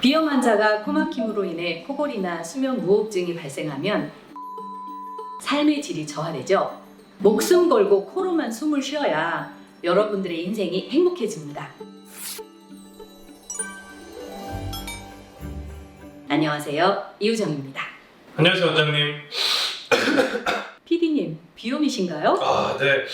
비염 환자가 코막힘으로 인해 코골이나 수면 무호흡증이 발생하면 삶의 질이 저하되죠. 목숨 걸고 코로만 숨을 쉬어야 여러분들의 인생이 행복해집니다. 안녕하세요, 이우정입니다. 안녕하세요, 원장님. PD님, 비염이신가요? 네.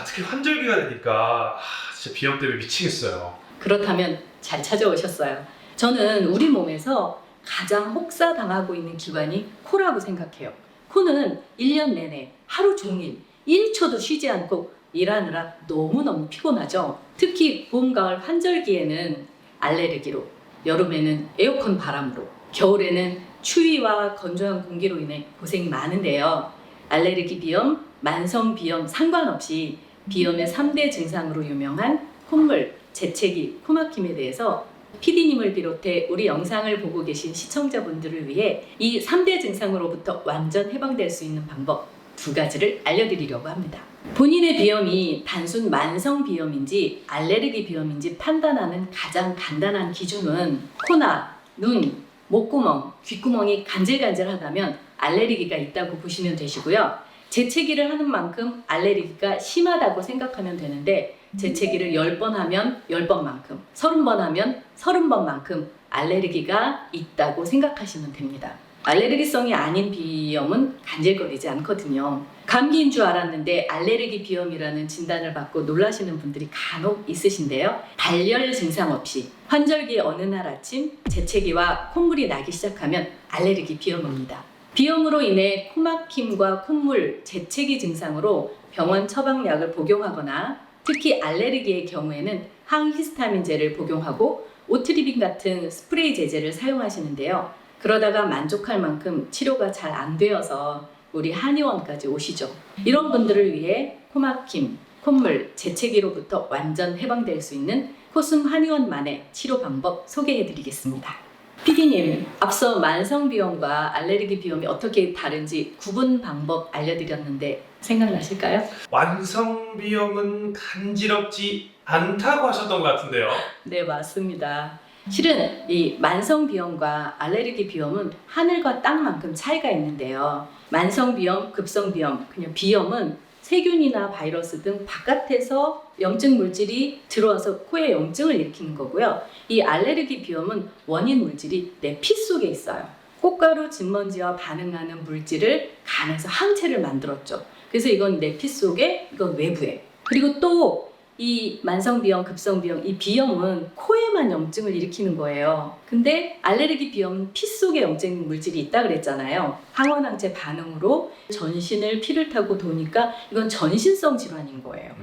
특히 환절기가 되니까 진짜 비염 때문에 미치겠어요. 그렇다면 잘 찾아오셨어요. 저는 우리 몸에서 가장 혹사당하고 있는 기관이 코라고 생각해요. 코는 1년 내내 하루 종일 1초도 쉬지 않고 일하느라 너무너무 피곤하죠. 특히 봄, 가을 환절기에는 알레르기로, 여름에는 에어컨 바람으로, 겨울에는 추위와 건조한 공기로 인해 고생이 많은데요. 알레르기 비염, 만성 비염 상관없이 비염의 3대 증상으로 유명한 콧물, 재채기, 코막힘에 대해서 PD님을 비롯해 우리 영상을 보고 계신 시청자분들을 위해 이 3대 증상으로부터 완전 해방될 수 있는 방법 2가지를 알려드리려고 합니다. 본인의 비염이 단순 만성 비염인지 알레르기 비염인지 판단하는 가장 간단한 기준은 코나 눈, 목구멍, 귓구멍이 간질간질하다면 알레르기가 있다고 보시면 되시고요. 재채기를 하는 만큼 알레르기가 심하다고 생각하면 되는데 재채기를 10번 하면 10번만큼, 30번 하면 30번만큼 알레르기가 있다고 생각하시면 됩니다. 알레르기성이 아닌 비염은 간질거리지 않거든요. 감기인 줄 알았는데 알레르기 비염이라는 진단을 받고 놀라시는 분들이 간혹 있으신데요. 발열 증상 없이 환절기 어느 날 아침 재채기와 콧물이 나기 시작하면 알레르기 비염입니다. 비염으로 인해 코막힘과 콧물, 재채기 증상으로 병원 처방약을 복용하거나 특히 알레르기의 경우에는 항히스타민제를 복용하고 오트리빈 같은 스프레이 제제를 사용하시는데요. 그러다가 만족할 만큼 치료가 잘 안 되어서 우리 한의원까지 오시죠. 이런 분들을 위해 코막힘, 콧물, 재채기로부터 완전 해방될 수 있는 코숨 한의원만의 치료 방법 소개해드리겠습니다. PD님, 앞서 만성비염과 알레르기 비염이 어떻게 다른지 구분 방법 알려드렸는데 생각나실까요? 만성 비염은 간지럽지 않다고 하셨던 것 같은데요. 네, 맞습니다. 실은 이 만성비염과 알레르기 비염은 하늘과 땅만큼 차이가 있는데요. 만성비염, 급성비염, 그냥 비염은 세균이나 바이러스 등 바깥에서 염증 물질이 들어와서 코에 염증을 일으키는 거고요. 이 알레르기 비염은 원인 물질이 내 피 속에 있어요. 꽃가루 진먼지와 반응하는 물질을 간에서 항체를 만들었죠. 그래서 이건 내 피 속에, 이건 외부에. 그리고 또 이 만성비염, 급성비염, 이 비염은 코에만 염증을 일으키는 거예요. 근데 알레르기 비염은 피 속에 염증 물질이 있다 그랬잖아요. 항원항체 반응으로 전신을 피를 타고 도니까 이건 전신성 질환인 거예요.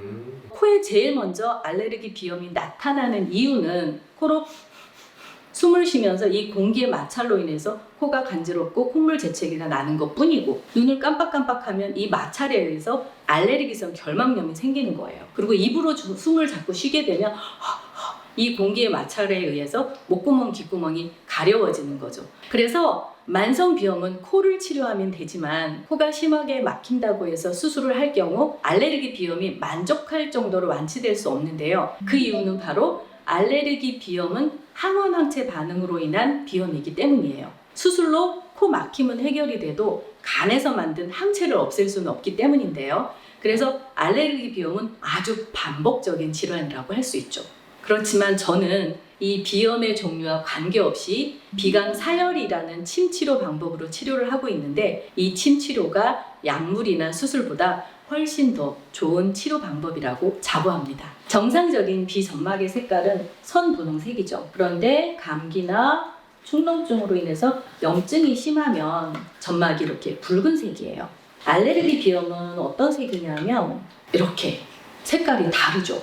코에 제일 먼저 알레르기 비염이 나타나는 이유는 코로 숨을 쉬면서 이 공기의 마찰로 인해서 코가 간지럽고 콧물 재채기가 나는 것 뿐이고, 눈을 깜빡깜빡하면 이 마찰에 의해서 알레르기성 결막염이 생기는 거예요. 그리고 입으로 숨을 자꾸 쉬게 되면 이 공기의 마찰에 의해서 목구멍, 귓구멍이 가려워지는 거죠. 그래서 만성비염은 코를 치료하면 되지만 코가 심하게 막힌다고 해서 수술을 할 경우 알레르기 비염이 만족할 정도로 완치될 수 없는데요. 그 이유는 바로 알레르기 비염은 항원항체 반응으로 인한 비염이기 때문이에요. 수술로 코 막힘은 해결이 돼도 간에서 만든 항체를 없앨 수는 없기 때문인데요. 그래서 알레르기 비염은 아주 반복적인 질환이라고 할 수 있죠. 그렇지만 저는 이 비염의 종류와 관계없이 비강사열이라는 침 치료 방법으로 치료를 하고 있는데, 이 침 치료가 약물이나 수술보다 훨씬 더 좋은 치료 방법이라고 자부합니다. 정상적인 비점막의 색깔은 선분홍색이죠. 그런데 감기나 축농증으로 인해서 염증이 심하면 점막이 이렇게 붉은색이에요. 알레르기 비염은 어떤 색이냐면 이렇게 색깔이 다르죠.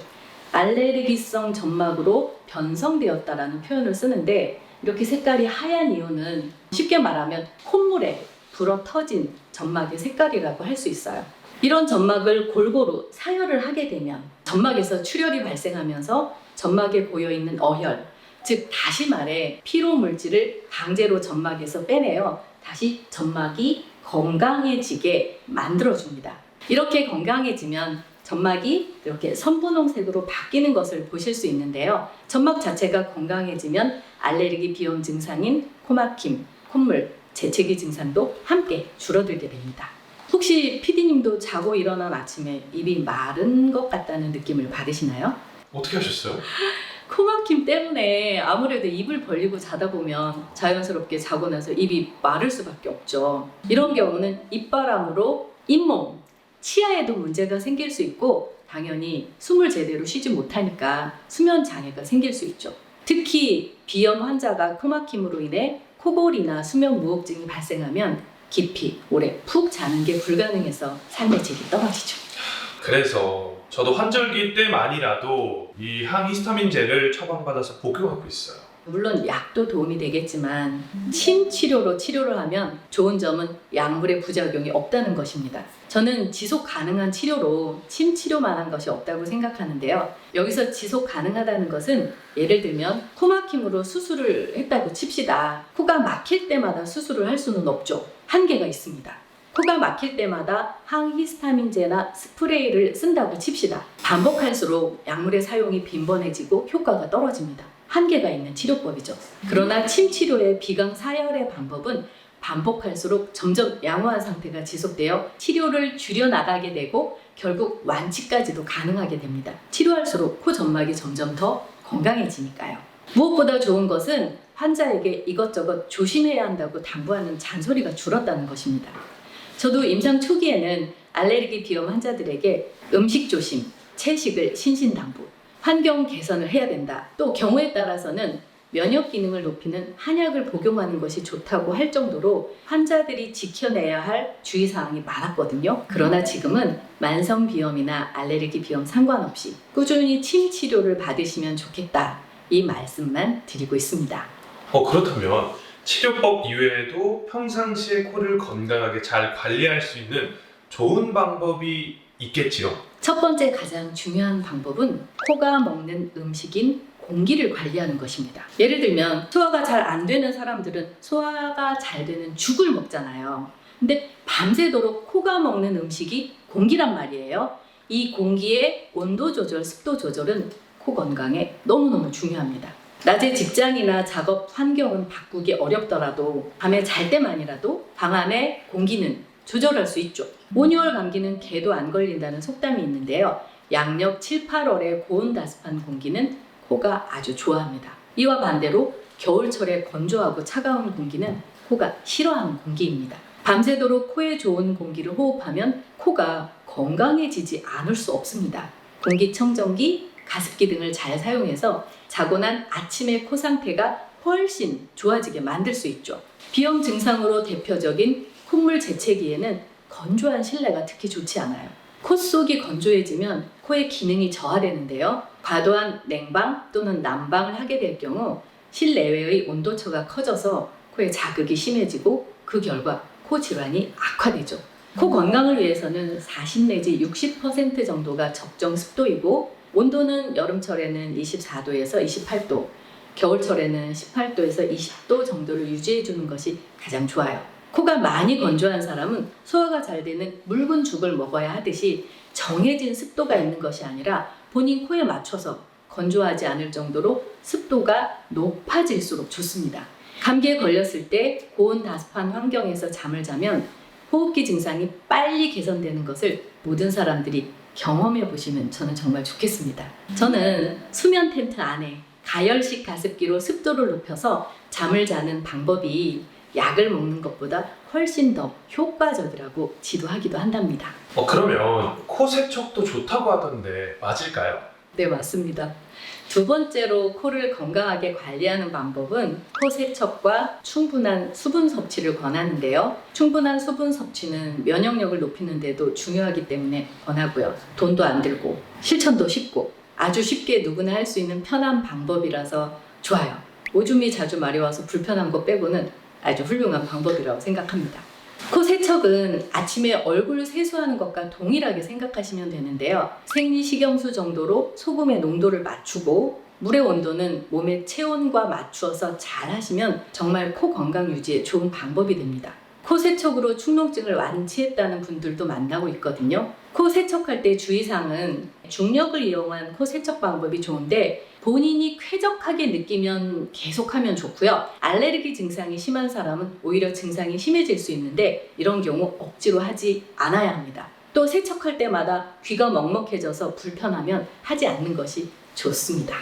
알레르기성 점막으로 변성되었다라는 표현을 쓰는데, 이렇게 색깔이 하얀 이유는 쉽게 말하면 콧물에 불어 터진 점막의 색깔이라고 할 수 있어요. 이런 점막을 골고루 사열을 하게 되면 점막에서 출혈이 발생하면서 점막에 고여있는 어혈, 즉 다시 말해 피로 물질을 강제로 점막에서 빼내어 다시 점막이 건강해지게 만들어줍니다. 이렇게 건강해지면 점막이 이렇게 선분홍색으로 바뀌는 것을 보실 수 있는데요. 점막 자체가 건강해지면 알레르기 비염 증상인 코막힘, 콧물, 재채기 증상도 함께 줄어들게 됩니다. 혹시 PD님도 자고 일어난 아침에 입이 마른 것 같다는 느낌을 받으시나요? 어떻게 하셨어요? 코막힘 때문에 아무래도 입을 벌리고 자다 보면 자연스럽게 자고 나서 입이 마를 수밖에 없죠. 이런 경우는 입바람으로 잇몸, 치아에도 문제가 생길 수 있고 당연히 숨을 제대로 쉬지 못하니까 수면 장애가 생길 수 있죠. 특히 비염 환자가 코막힘으로 인해 코골이나 수면 무호흡증이 발생하면 깊이 오래 푹 자는 게 불가능해서 삶의 질이 떨어지죠. 그래서 저도 환절기 때만이라도 이 항히스타민제를 처방받아서 복용하고 있어요. 물론 약도 도움이 되겠지만 침 치료로 치료를 하면 좋은 점은 약물의 부작용이 없다는 것입니다. 저는 지속 가능한 치료로 침 치료만 한 것이 없다고 생각하는데요. 여기서 지속 가능하다는 것은 예를 들면 코 막힘으로 수술을 했다고 칩시다. 코가 막힐 때마다 수술을 할 수는 없죠. 한계가 있습니다. 코가 막힐 때마다 항히스타민제나 스프레이를 쓴다고 칩시다. 반복할수록 약물의 사용이 빈번해지고 효과가 떨어집니다. 한계가 있는 치료법이죠. 그러나 침 치료의 비강 사열의 방법은 반복할수록 점점 양호한 상태가 지속되어 치료를 줄여나가게 되고 결국 완치까지도 가능하게 됩니다. 치료할수록 코 점막이 점점 더 건강해지니까요. 무엇보다 좋은 것은 환자에게 이것저것 조심해야 한다고 당부하는 잔소리가 줄었다는 것입니다. 저도 임상 초기에는 알레르기 비염 환자들에게 음식 조심, 채식을 신신당부, 환경 개선을 해야 된다. 또 경우에 따라서는 면역 기능을 높이는 한약을 복용하는 것이 좋다고 할 정도로 환자들이 지켜내야 할 주의사항이 많았거든요. 그러나 지금은 만성 비염이나 알레르기 비염 상관없이 꾸준히 침 치료를 받으시면 좋겠다. 이 말씀만 드리고 있습니다. 그렇다면 치료법 이외에도 평상시에 코를 건강하게 잘 관리할 수 있는 좋은 방법이 있겠지요? 첫 번째 가장 중요한 방법은 코가 먹는 음식인 공기를 관리하는 것입니다. 예를 들면 소화가 잘 안 되는 사람들은 소화가 잘 되는 죽을 먹잖아요. 근데 밤새도록 코가 먹는 음식이 공기란 말이에요. 이 공기의 온도 조절, 습도 조절은 코 건강에 너무너무 중요합니다. 낮에 직장이나 작업 환경은 바꾸기 어렵더라도 밤에 잘 때만이라도 방 안의 공기는 조절할 수 있죠. 온열 감기는 개도 안 걸린다는 속담이 있는데요. 양력 7, 8월의 고온다습한 공기는 코가 아주 좋아합니다. 이와 반대로 겨울철에 건조하고 차가운 공기는 코가 싫어하는 공기입니다. 밤새도록 코에 좋은 공기를 호흡하면 코가 건강해지지 않을 수 없습니다. 공기청정기, 가습기 등을 잘 사용해서 자고 난 아침의 코 상태가 훨씬 좋아지게 만들 수 있죠. 비염 증상으로 대표적인 콧물 재채기에는 건조한 실내가 특히 좋지 않아요. 코 속이 건조해지면 코의 기능이 저하되는데요. 과도한 냉방 또는 난방을 하게 될 경우 실내외의 온도차가 커져서 코에 자극이 심해지고 그 결과 코 질환이 악화되죠. 코 건강을 위해서는 40 내지 60% 정도가 적정 습도이고 온도는 여름철에는 24도에서 28도, 겨울철에는 18도에서 20도 정도를 유지해주는 것이 가장 좋아요. 코가 많이 건조한 사람은 소화가 잘 되는 묽은 죽을 먹어야 하듯이 정해진 습도가 있는 것이 아니라 본인 코에 맞춰서 건조하지 않을 정도로 습도가 높아질수록 좋습니다. 감기에 걸렸을 때 고온다습한 환경에서 잠을 자면 호흡기 증상이 빨리 개선되는 것을 모든 사람들이 경험해 보시면 저는 정말 좋겠습니다. 저는 수면 텐트 안에 가열식 가습기로 습도를 높여서 잠을 자는 방법이 약을 먹는 것보다 훨씬 더 효과적이라고 지도하기도 한답니다. 그러면 코 세척도 좋다고 하던데 맞을까요? 네, 맞습니다. 두 번째로 코를 건강하게 관리하는 방법은 코 세척과 충분한 수분 섭취를 권하는데요. 충분한 수분 섭취는 면역력을 높이는 데도 중요하기 때문에 권하고요. 돈도 안 들고 실천도 쉽고 아주 쉽게 누구나 할 수 있는 편한 방법이라서 좋아요. 오줌이 자주 마려워서 불편한 것 빼고는 아주 훌륭한 방법이라고 생각합니다. 코 세척은 아침에 얼굴 세수하는 것과 동일하게 생각하시면 되는데요. 생리식염수 정도로 소금의 농도를 맞추고 물의 온도는 몸의 체온과 맞추어서 잘 하시면 정말 코 건강 유지에 좋은 방법이 됩니다. 코 세척으로 축농증을 완치했다는 분들도 만나고 있거든요. 코 세척할 때 주의사항은 중력을 이용한 코 세척 방법이 좋은데 본인이 쾌적하게 느끼면 계속하면 좋고요. 알레르기 증상이 심한 사람은 오히려 증상이 심해질 수 있는데 이런 경우 억지로 하지 않아야 합니다. 또 세척할 때마다 귀가 먹먹해져서 불편하면 하지 않는 것이 좋습니다.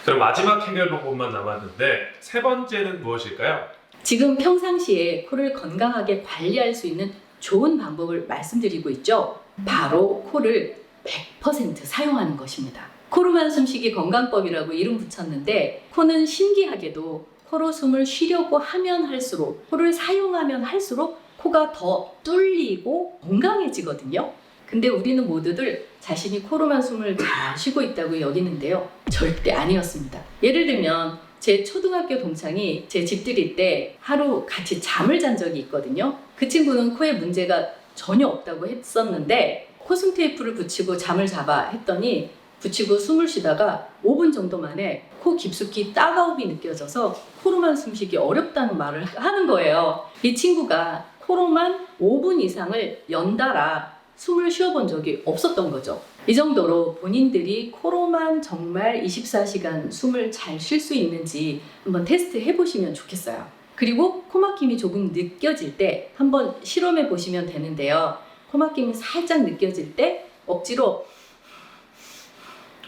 그럼 마지막 해결 방법만 남았는데 세 번째는 무엇일까요? 지금 평상시에 코를 건강하게 관리할 수 있는 좋은 방법을 말씀드리고 있죠. 바로 코를 100% 사용하는 것입니다. 코로만 숨쉬기 건강법이라고 이름 붙였는데 코는 신기하게도 코로 숨을 쉬려고 하면 할수록 코를 사용하면 할수록 코가 더 뚫리고 건강해지거든요. 근데 우리는 모두들 자신이 코로만 숨을 잘 쉬고 있다고 여기는데요. 절대 아니었습니다. 예를 들면 제 초등학교 동창이 제 집들이 때 하루 같이 잠을 잔 적이 있거든요. 그 친구는 코에 문제가 전혀 없다고 했었는데 코숨 테이프를 붙이고 잠을 자봐 했더니 붙이고 숨을 쉬다가 5분 정도 만에 코 깊숙이 따가움이 느껴져서 코로만 숨쉬기 어렵다는 말을 하는 거예요. 이 친구가 코로만 5분 이상을 연달아 숨을 쉬어본 적이 없었던 거죠. 이 정도로 본인들이 코로만 정말 24시간 숨을 잘 쉴 수 있는지 한번 테스트 해보시면 좋겠어요. 그리고 코막힘이 조금 느껴질 때 한번 실험해 보시면 되는데요. 코막힘이 살짝 느껴질 때 억지로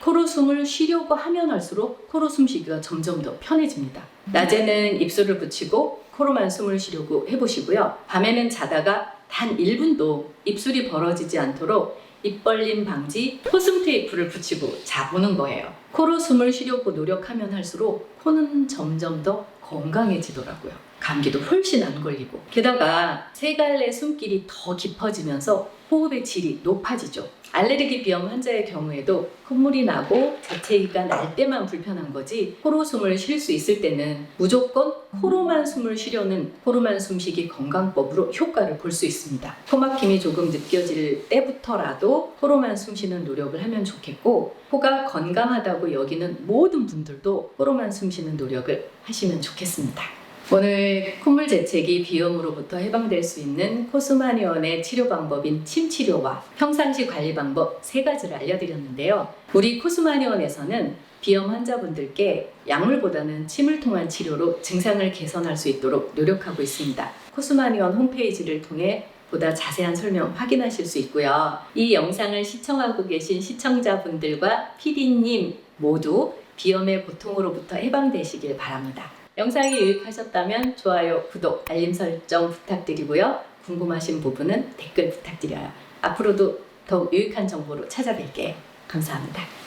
코로 숨을 쉬려고 하면 할수록 코로 숨쉬기가 점점 더 편해집니다. 낮에는 입술을 붙이고 코로만 숨을 쉬려고 해보시고요. 밤에는 자다가 단 1분도 입술이 벌어지지 않도록 입 벌림 방지 코숨 테이프를 붙이고 자보는 거예요. 코로 숨을 쉬려고 노력하면 할수록 코는 점점 더 건강해지더라고요. 감기도 훨씬 안 걸리고 게다가 세 갈래 숨길이 더 깊어지면서 호흡의 질이 높아지죠. 알레르기 비염 환자의 경우에도 콧물이 나고 재채기가 날 때만 불편한 거지 코로 숨을 쉴 수 있을 때는 무조건 코로만 숨을 쉬려는 코로만 숨쉬기 건강법으로 효과를 볼 수 있습니다. 코막힘이 조금 느껴질 때부터라도 코로만 숨쉬는 노력을 하면 좋겠고 코가 건강하다고 여기는 모든 분들도 코로만 숨쉬는 노력을 하시면 좋겠습니다. 오늘 콧물 재채기 비염으로부터 해방될 수 있는 코스마니원의 치료 방법인 침치료와 평상시 관리 방법 3가지를 알려드렸는데요. 우리 코스마니원에서는 비염 환자분들께 약물보다는 침을 통한 치료로 증상을 개선할 수 있도록 노력하고 있습니다. 코스마니원 홈페이지를 통해 보다 자세한 설명 확인하실 수 있고요. 이 영상을 시청하고 계신 시청자분들과 PD님 모두 비염의 고통으로부터 해방되시길 바랍니다. 영상이 유익하셨다면 좋아요, 구독, 알림 설정 부탁드리고요. 궁금하신 부분은 댓글 부탁드려요. 앞으로도 더욱 유익한 정보로 찾아뵐게요. 감사합니다.